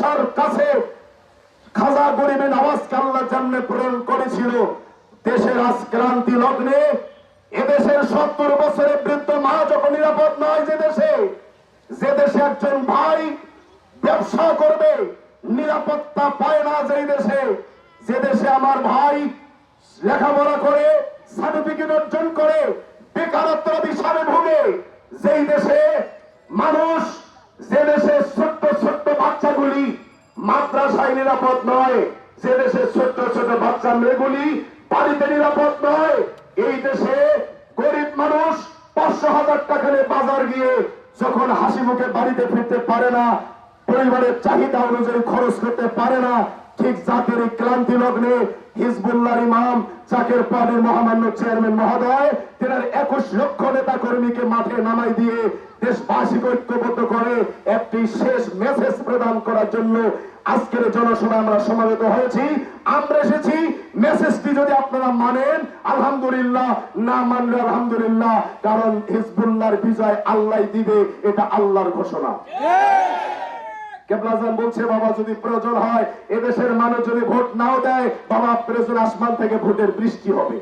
বাদশার কাছে খাজা গরিবে নওয়াজকে আল্লাহ জান্নাতে প্রেরণ করেছিল। দেশের আজ ক্রান্তি লগ্নে এদেশের 70 বছরের বৃদ্ধ মা যখন নিরাপদ নয়, যে দেশে একজন ভাই ব্যবসা করবে নিরাপত্তা পায় না, যে দেশে আমার ভাই লেখাপড়া করে সার্টিফিকেট অর্জন করে বেকারত্ব বিষয়ে ভোগে, যেই দেশে মানুষ, যে দেশে ছোট্ট ছোট্ট বাচ্চাগুলি মাদ্রাসায় নিরাপদ নয়, যে দেশে ছোট্ট ছোট বাচ্চা মেয়েগুলি বাড়িতে নিরাপদ নয়, এই দেশে গরিব মানুষ 500,000 টাকা নিয়ে বাজার গিয়ে যখন হাসি মুখে বাড়িতে ফিরতে পারে না, পরিবারের চাহিদা অনুযায়ী খরচ করতে পারে না, ঠিক জাতির এই ক্লান্তি লগ্নে হিজবুল্লাহর ইমাম জাকের পার্টির মহামান্য চেয়ারম্যান মহোদয় তেনার 21 লক্ষ নেতা কর্মীকে মাঠে নামাই দিয়ে দেশবাসীকে ঐক্যবদ্ধ করে একটি শেষ মেসেজ প্রদান করার জন্য আজকের জনসভায় আমরা সমবেত হয়েছি। আমরা এসেছি, মেসেজটি যদি আপনারা মানেন আলহামদুলিল্লাহ, না মানলে আলহামদুলিল্লাহ, কারণ হিজবুল্লাহর বিজয় আল্লাহ দিবে, এটা আল্লাহর ঘোষণা। কেবলাজান বলছে, বাবা যদি প্রয়োজন হয় এদেশের মানুষ যদি ভোট নাও দেয়, বাবা প্রয়োজন আসমান থেকে ভোটের বৃষ্টি হবে।